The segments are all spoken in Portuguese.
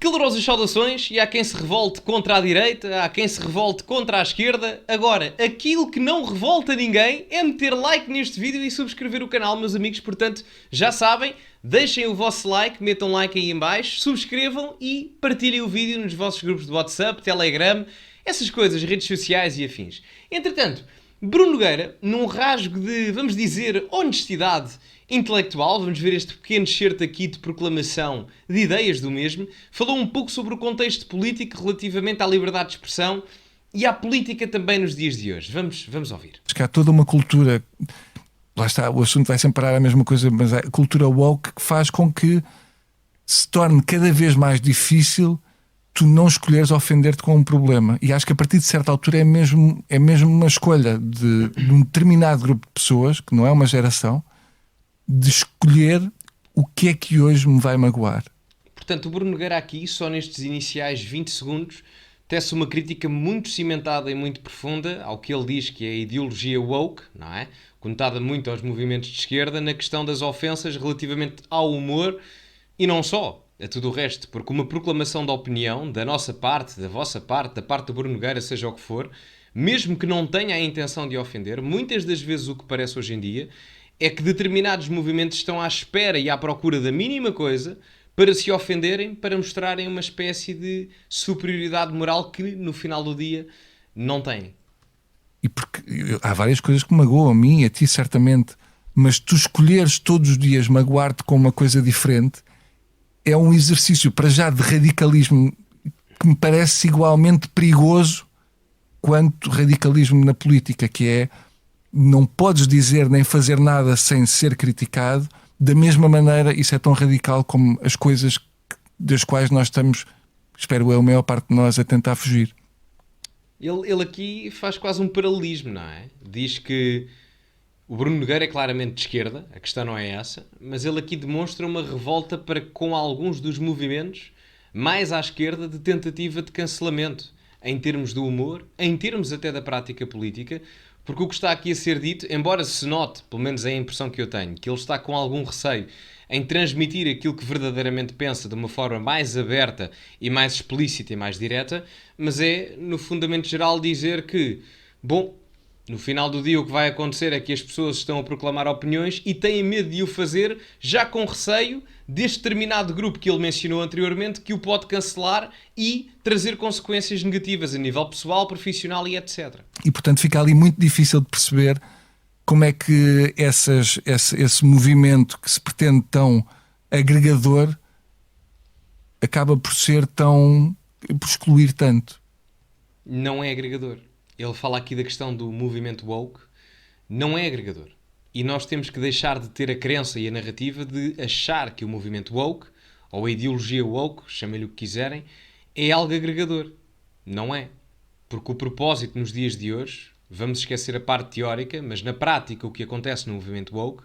Calorosas saudações, e há quem se revolte contra a direita, há quem se revolte contra a esquerda. Agora, aquilo que não revolta ninguém é meter like neste vídeo e subscrever o canal, meus amigos. Portanto, já sabem, deixem o vosso like, metam like aí em baixo, subscrevam e partilhem o vídeo nos vossos grupos de WhatsApp, Telegram, essas coisas, redes sociais e afins. Entretanto, Bruno Nogueira, num rasgo de, vamos dizer, honestidade intelectual, vamos ver este pequeno excerto aqui de proclamação de ideias do mesmo, falou um pouco sobre o contexto político relativamente à liberdade de expressão e à política também nos dias de hoje. Vamos ouvir. Acho que há toda uma cultura, lá está, o assunto vai sempre parar a mesma coisa, mas a cultura woke que faz com que se torne cada vez mais difícil tu não escolheres ofender-te com um problema. E acho que a partir de certa altura é mesmo uma escolha de um determinado grupo de pessoas, que não é uma geração, de escolher o que é que hoje me vai magoar. Portanto, o Bruno Nogueira aqui, só nestes iniciais 20 segundos, tece uma crítica muito cimentada e muito profunda ao que ele diz que é a ideologia woke, não é? Conotada muito aos movimentos de esquerda, na questão das ofensas relativamente ao humor e não só, a tudo o resto, porque uma proclamação de opinião da nossa parte, da vossa parte, da parte do Bruno Nogueira, seja o que for, mesmo que não tenha a intenção de ofender, muitas das vezes o que parece hoje em dia é que determinados movimentos estão à espera e à procura da mínima coisa para se ofenderem, para mostrarem uma espécie de superioridade moral que, no final do dia, não têm. E porque há várias coisas que magoam a mim e a ti, certamente, mas tu escolheres todos os dias magoar-te com uma coisa diferente é um exercício, para já, de radicalismo que me parece igualmente perigoso quanto radicalismo na política, que é não podes dizer nem fazer nada sem ser criticado. Da mesma maneira, isso é tão radical como as coisas das quais nós estamos, espero eu, a maior parte de nós, a tentar fugir. Ele aqui faz quase um paralelismo, não é? Diz que o Bruno Nogueira é claramente de esquerda, a questão não é essa, mas ele aqui demonstra uma revolta para com alguns dos movimentos mais à esquerda de tentativa de cancelamento, em termos do humor, em termos até da prática política, porque o que está aqui a ser dito, embora se note, pelo menos é a impressão que eu tenho, que ele está com algum receio em transmitir aquilo que verdadeiramente pensa de uma forma mais aberta e mais explícita e mais direta, mas é, no fundamento geral, dizer que, bom, no final do dia o que vai acontecer é que as pessoas estão a proclamar opiniões e têm medo de o fazer, já com receio deste determinado grupo que ele mencionou anteriormente, que o pode cancelar e trazer consequências negativas a nível pessoal, profissional e etc. E portanto fica ali muito difícil de perceber como é que esse movimento que se pretende tão agregador acaba por por excluir tanto. Não é agregador. Ele fala aqui da questão do movimento woke, não é agregador. E nós temos que deixar de ter a crença e a narrativa de achar que o movimento woke, ou a ideologia woke, chamem-lhe o que quiserem, é algo agregador. Não é. Porque o propósito nos dias de hoje, vamos esquecer a parte teórica, mas na prática o que acontece no movimento woke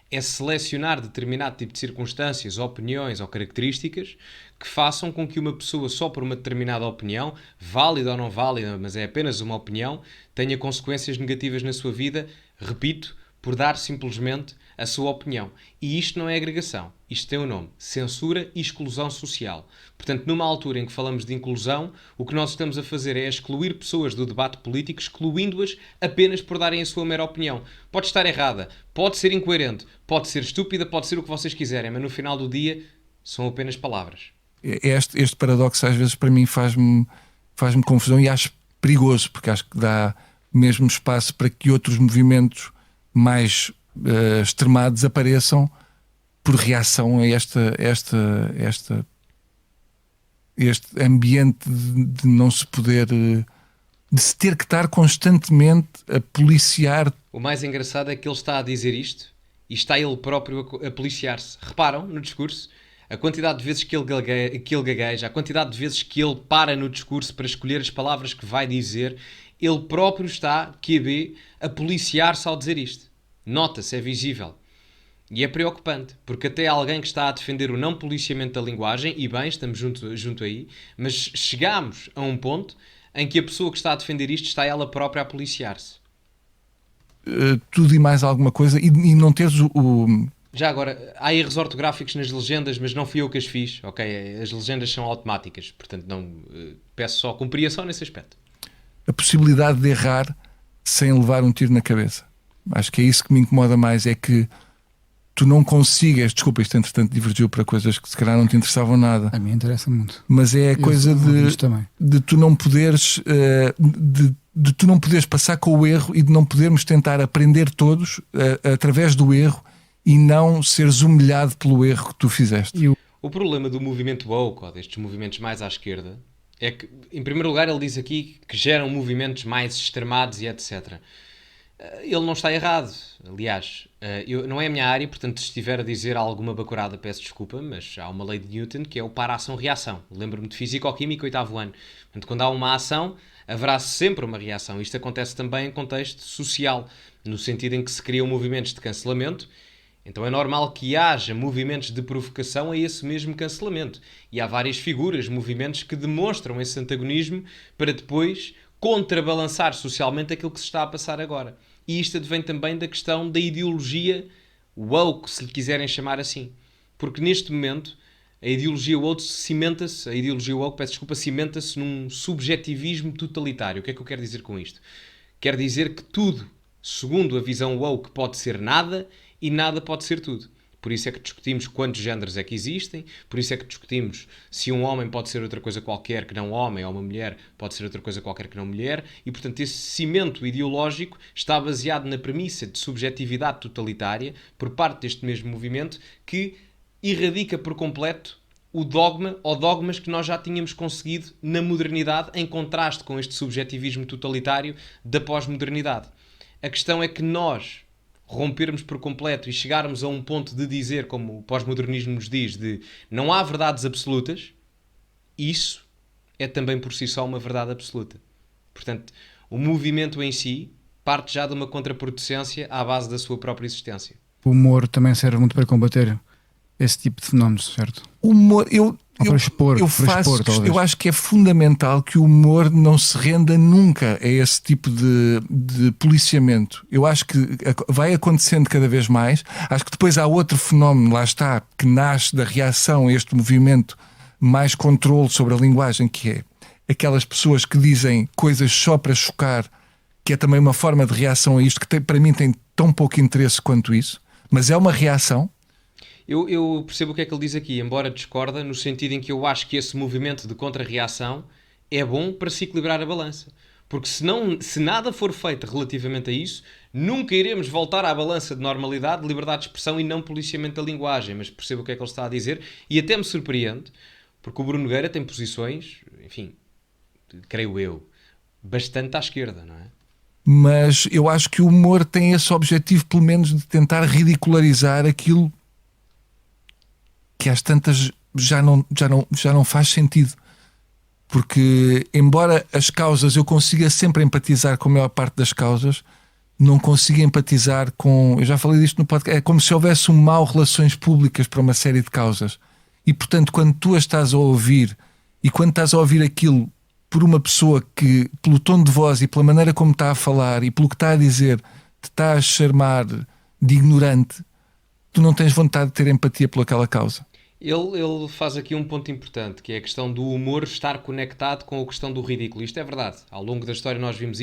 é selecionar determinado tipo de circunstâncias, opiniões ou características que façam com que uma pessoa, só por uma determinada opinião, válida ou não válida, mas é apenas uma opinião, tenha consequências negativas na sua vida, repito, por dar simplesmente a sua opinião. E isto não é agregação. Isto tem o nome: censura e exclusão social. Portanto, numa altura em que falamos de inclusão, o que nós estamos a fazer é excluir pessoas do debate político, excluindo-as apenas por darem a sua mera opinião. Pode estar errada, pode ser incoerente, pode ser estúpida, pode ser o que vocês quiserem, mas no final do dia são apenas palavras. Este paradoxo às vezes para mim faz-me confusão e acho perigoso, porque acho que dá mesmo espaço para que outros movimentos mais extremados apareçam por reação a este ambiente de não se poder, de se ter que estar constantemente a policiar. O mais engraçado é que ele está a dizer isto e está ele próprio a policiar-se. Reparam no discurso? A quantidade de vezes que ele gagueja, a quantidade de vezes que ele para no discurso para escolher as palavras que vai dizer, ele próprio está, QB, a policiar-se ao dizer isto. Nota-se, é visível. E é preocupante, porque até alguém que está a defender o não policiamento da linguagem, e bem, estamos junto aí, mas chegamos a um ponto em que a pessoa que está a defender isto está ela própria a policiar-se. Tudo e mais alguma coisa, e não teres Já agora, há erros ortográficos nas legendas, mas não fui eu que as fiz, ok? As legendas são automáticas, portanto não peço só compreensão nesse aspecto. A possibilidade de errar sem levar um tiro na cabeça. Acho que é isso que me incomoda mais, é que tu não consigas, desculpa, isto entretanto divergiu para coisas que se calhar não te interessavam nada. A mim interessa muito. Mas é a coisa de tu não poderes de tu não poderes passar com o erro e de não podermos tentar aprender todos através do erro e não seres humilhado pelo erro que tu fizeste. O problema do movimento woke, ou destes movimentos mais à esquerda, é que, em primeiro lugar, ele diz aqui que geram movimentos mais extremados e etc. Ele não está errado. Aliás, não é a minha área, portanto, se estiver a dizer alguma bacurada, peço desculpa, mas há uma lei de Newton que é o para-ação-reação. Lembro-me de Físico-Química, 8º ano. Portanto, quando há uma ação, haverá sempre uma reação. Isto acontece também em contexto social, no sentido em que se criam movimentos de cancelamento. Então é normal que haja movimentos de provocação a esse mesmo cancelamento. E há várias figuras, movimentos que demonstram esse antagonismo para depois contrabalançar socialmente aquilo que se está a passar agora. E isto advém também da questão da ideologia woke, se lhe quiserem chamar assim. Porque neste momento a ideologia woke cimenta-se num subjetivismo totalitário. O que é que eu quero dizer com isto? Quero dizer que tudo, segundo a visão woke, pode ser nada e nada pode ser tudo. Por isso é que discutimos quantos géneros é que existem, por isso é que discutimos se um homem pode ser outra coisa qualquer que não homem, ou uma mulher pode ser outra coisa qualquer que não mulher, e portanto esse cimento ideológico está baseado na premissa de subjetividade totalitária por parte deste mesmo movimento que erradica por completo o dogma ou dogmas que nós já tínhamos conseguido na modernidade, em contraste com este subjetivismo totalitário da pós-modernidade. A questão é que nós rompermos por completo e chegarmos a um ponto de dizer, como o pós-modernismo nos diz, de não há verdades absolutas, isso é também por si só uma verdade absoluta. Portanto, o movimento em si parte já de uma contraproducência à base da sua própria existência. O humor também serve muito para combater esse tipo de fenómenos, certo? O humor, eu acho que é fundamental que o humor não se renda nunca a esse tipo de policiamento. Eu acho que vai acontecendo cada vez mais. Acho que depois há outro fenómeno, lá está, que nasce da reação a este movimento, mais controle sobre a linguagem, que é aquelas pessoas que dizem coisas só para chocar, que é também uma forma de reação a isto, que para mim tem tão pouco interesse quanto isso, mas é uma reação. Eu percebo o que é que ele diz aqui, embora discorda, no sentido em que eu acho que esse movimento de contra-reação é bom para se equilibrar a balança. Porque se nada for feito relativamente a isso, nunca iremos voltar à balança de normalidade, de liberdade de expressão e não policiamento da linguagem. Mas percebo o que é que ele está a dizer e até me surpreende, porque o Bruno Nogueira tem posições, enfim, creio eu, bastante à esquerda, não é? Mas eu acho que o humor tem esse objetivo, pelo menos, de tentar ridicularizar aquilo que às tantas já não faz sentido. Porque, embora as causas eu consiga sempre empatizar com a maior parte das causas, não consigo empatizar com... Eu já falei disto no podcast. É como se houvesse um mau relações públicas para uma série de causas. E, portanto, quando tu as estás a ouvir e quando estás a ouvir aquilo por uma pessoa que, pelo tom de voz e pela maneira como está a falar e pelo que está a dizer, te está a chamar de ignorante, tu não tens vontade de ter empatia por aquela causa. Ele faz aqui um ponto importante, que é a questão do humor estar conectado com a questão do ridículo. Isto é verdade. Ao longo da história nós vimos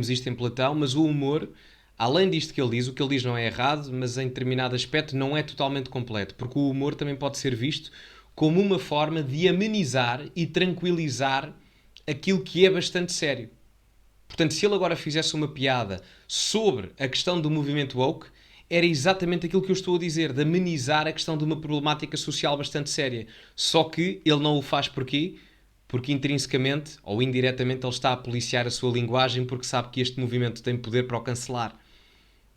isto em Platão, mas o humor, além disto que ele diz, o que ele diz não é errado, mas em determinado aspecto não é totalmente completo, porque o humor também pode ser visto como uma forma de amenizar e tranquilizar aquilo que é bastante sério. Portanto, se ele agora fizesse uma piada sobre a questão do movimento woke, era exatamente aquilo que eu estou a dizer, de amenizar a questão de uma problemática social bastante séria. Só que ele não o faz porquê? Porque intrinsecamente ou indiretamente ele está a policiar a sua linguagem porque sabe que este movimento tem poder para o cancelar.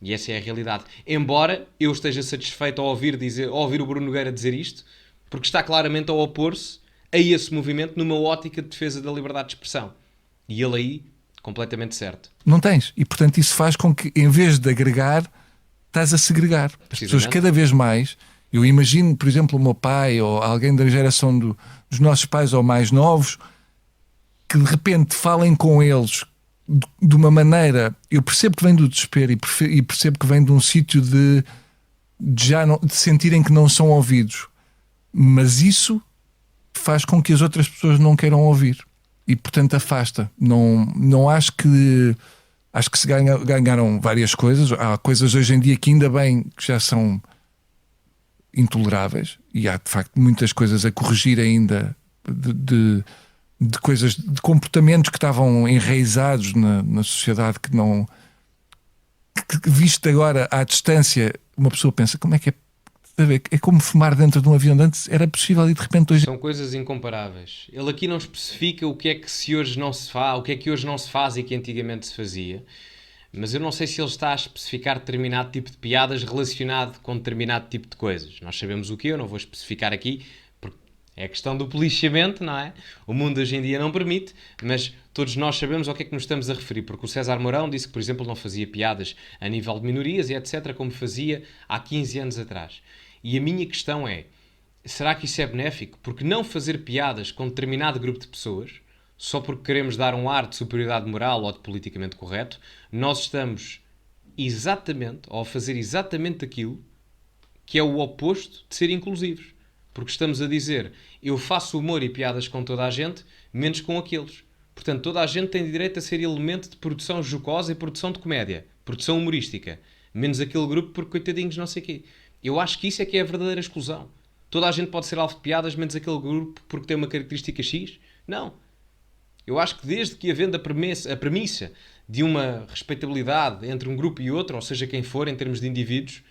E essa é a realidade. Embora eu esteja satisfeito ao ouvir o Bruno Nogueira dizer isto, porque está claramente a opor-se a esse movimento numa ótica de defesa da liberdade de expressão. E ele aí, completamente certo. Não tens. E portanto isso faz com que, em vez de agregar, estás a segregar. As pessoas cada vez mais... Eu imagino, por exemplo, o meu pai ou alguém da geração dos nossos pais ou mais novos, que de repente falem com eles de uma maneira... Eu percebo que vem do desespero e percebo que vem de um sítio de de sentirem que não são ouvidos, mas isso faz com que as outras pessoas não queiram ouvir e portanto afasta. Não acho que se ganharam várias coisas. Há coisas hoje em dia que ainda bem que já são intoleráveis, e há de facto muitas coisas a corrigir ainda de coisas, de comportamentos que estavam enraizados na sociedade, que não, que visto agora à distância, uma pessoa pensa, como é que é? É como fumar dentro de um avião. Antes era possível e de repente hoje... São coisas incomparáveis. Ele aqui não especifica o que é que se hoje não se faz, o que é que hoje não se faz e que antigamente se fazia. Mas eu não sei se ele está a especificar determinado tipo de piadas relacionado com determinado tipo de coisas. Nós sabemos o que, eu não vou especificar aqui, porque é a questão do policiamento, não é? O mundo hoje em dia não permite, mas todos nós sabemos ao que é que nos estamos a referir, porque o César Mourão disse que, por exemplo, não fazia piadas a nível de minorias e etc., como fazia há 15 anos atrás. E a minha questão é, será que isso é benéfico? Porque não fazer piadas com determinado grupo de pessoas, só porque queremos dar um ar de superioridade moral ou de politicamente correto, nós estamos exatamente, ou a fazer exatamente aquilo que é o oposto de ser inclusivos. Porque estamos a dizer, eu faço humor e piadas com toda a gente, menos com aqueles. Portanto, toda a gente tem direito a ser elemento de produção jocosa e produção de comédia, produção humorística, menos aquele grupo porque coitadinhos não sei o quê. Eu acho que isso é que é a verdadeira exclusão. Toda a gente pode ser alvo de piadas, menos aquele grupo porque tem uma característica X? Não. Eu acho que desde que havendo a premissa de uma respeitabilidade entre um grupo e outro, ou seja quem for, em termos de indivíduos,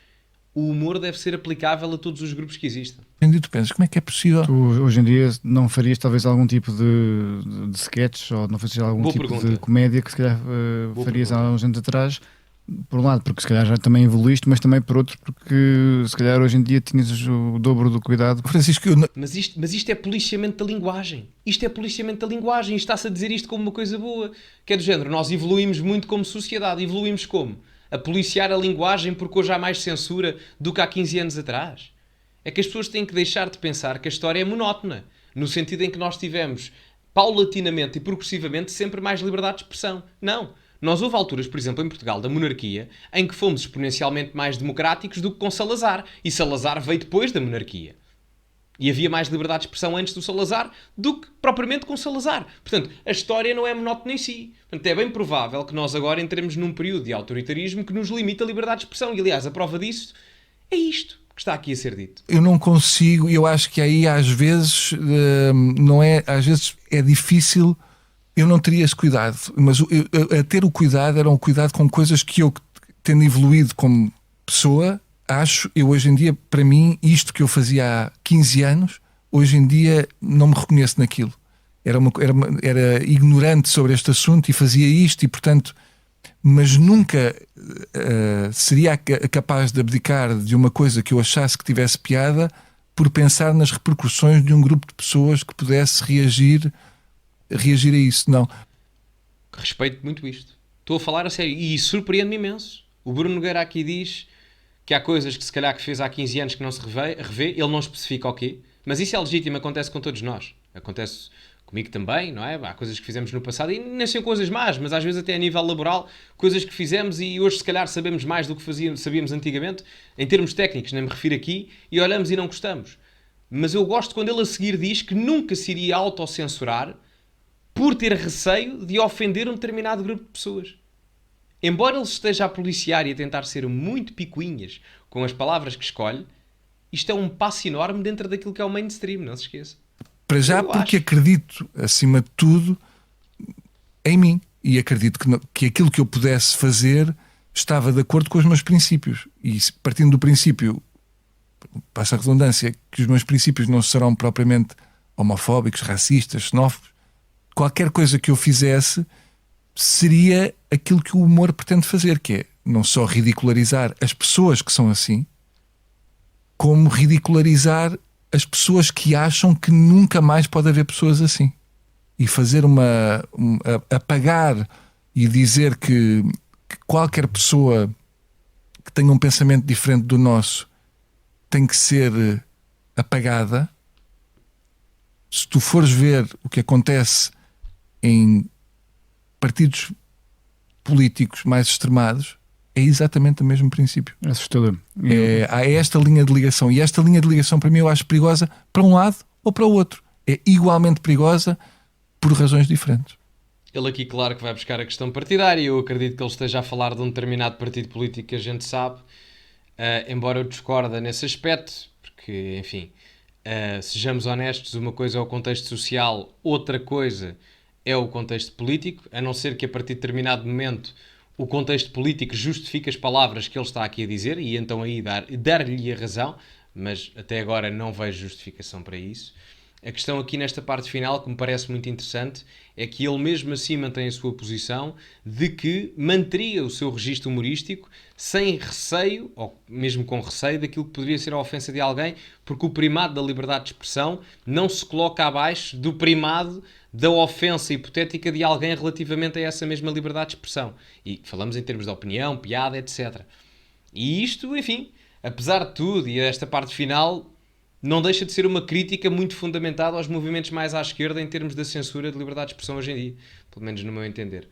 o humor deve ser aplicável a todos os grupos que existam. E tu pensas, como é que é possível? Tu hoje em dia não farias talvez algum tipo de sketch, ou não fazias algum Boa tipo pergunta. de comédia que se calhar farias pergunta. há uns anos atrás? Por um lado, porque se calhar já também evoluíste, mas também por outro, porque se calhar hoje em dia tinhas o dobro do cuidado. Francisco, Mas isto é policiamento da linguagem. Isto é policiamento da linguagem. Isto está-se a dizer isto como uma coisa boa. Que é do género, nós evoluímos muito como sociedade. Evoluímos como? A policiar a linguagem porque hoje há mais censura do que há 15 anos atrás. É que as pessoas têm que deixar de pensar que a história é monótona. No sentido em que nós tivemos, paulatinamente e progressivamente, sempre mais liberdade de expressão. Não. Nós houve alturas, por exemplo, em Portugal, da monarquia, em que fomos exponencialmente mais democráticos do que com Salazar. E Salazar veio depois da monarquia. E havia mais liberdade de expressão antes do Salazar do que propriamente com Salazar. Portanto, a história não é monótona em si. Portanto, é bem provável que nós agora entremos num período de autoritarismo que nos limita a liberdade de expressão. E, aliás, a prova disso é isto que está aqui a ser dito. eu não consigo, eu acho que aí às vezes não é, às vezes é difícil. Eu não teria esse cuidado, mas a ter o cuidado era um cuidado com coisas que eu, tendo evoluído como pessoa, acho, eu hoje em dia, para mim, isto que eu fazia há 15 anos, hoje em dia não me reconheço naquilo. Era ignorante sobre este assunto e fazia isto e, portanto, mas nunca seria capaz de abdicar de uma coisa que eu achasse que tivesse piada por pensar nas repercussões de um grupo de pessoas que pudesse reagir a isso, não. Respeito muito isto. Estou a falar a sério. E surpreende-me imenso. O Bruno Nogueira aqui diz que há coisas que se calhar que fez há 15 anos que não se revê. Ele não especifica o quê. Mas isso é legítimo, acontece com todos nós. Acontece comigo também, não é? Há coisas que fizemos no passado e nem são coisas más, mas às vezes até a nível laboral, coisas que fizemos e hoje se calhar sabemos mais do que sabíamos antigamente, em termos técnicos, nem me refiro aqui, e olhamos e não gostamos. Mas eu gosto quando ele a seguir diz que nunca se iria autocensurar por ter receio de ofender um determinado grupo de pessoas. Embora ele esteja a policiar e a tentar ser muito picuinhas com as palavras que escolhe, isto é um passo enorme dentro daquilo que é o mainstream, não se esqueça. Para já, porque acredito, acima de tudo, em mim. E acredito que aquilo que eu pudesse fazer estava de acordo com os meus princípios. E partindo do princípio, passa a redundância, que os meus princípios não serão propriamente homofóbicos, racistas, xenófobos, qualquer coisa que eu fizesse seria aquilo que o humor pretende fazer, que é não só ridicularizar as pessoas que são assim, como ridicularizar as pessoas que acham que nunca mais pode haver pessoas assim. E fazer apagar e dizer que qualquer pessoa que tenha um pensamento diferente do nosso tem que ser apagada. Se tu fores ver o que acontece em partidos políticos mais extremados, é exatamente o mesmo princípio. É assustador. Há esta linha de ligação, e esta linha de ligação para mim eu acho perigosa para um lado ou para o outro. É igualmente perigosa por razões diferentes. Ele aqui, claro, que vai buscar a questão partidária. Eu acredito que ele esteja a falar de um determinado partido político que a gente sabe, embora eu discorda nesse aspecto, porque, enfim, sejamos honestos, uma coisa é o contexto social, outra coisa é o contexto político, a não ser que a partir de determinado momento o contexto político justifique as palavras que ele está aqui a dizer, e então aí dar-lhe a razão, mas até agora não vejo justificação para isso. A questão aqui nesta parte final, que me parece muito interessante, é que ele mesmo assim mantém a sua posição de que manteria o seu registro humorístico sem receio, ou mesmo com receio, daquilo que poderia ser a ofensa de alguém, porque o primado da liberdade de expressão não se coloca abaixo do primado da ofensa hipotética de alguém relativamente a essa mesma liberdade de expressão. E falamos em termos de opinião, piada, etc. E isto, enfim, apesar de tudo, e esta parte final, não deixa de ser uma crítica muito fundamentada aos movimentos mais à esquerda em termos da censura de liberdade de expressão hoje em dia, pelo menos no meu entender.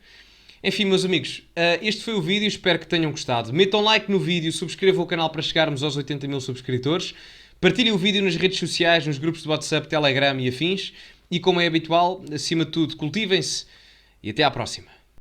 Enfim, meus amigos, este foi o vídeo, espero que tenham gostado. Metam like no vídeo, subscrevam o canal para chegarmos aos 80 mil subscritores, partilhem o vídeo nas redes sociais, nos grupos de WhatsApp, Telegram e afins, e como é habitual, acima de tudo, cultivem-se e até à próxima.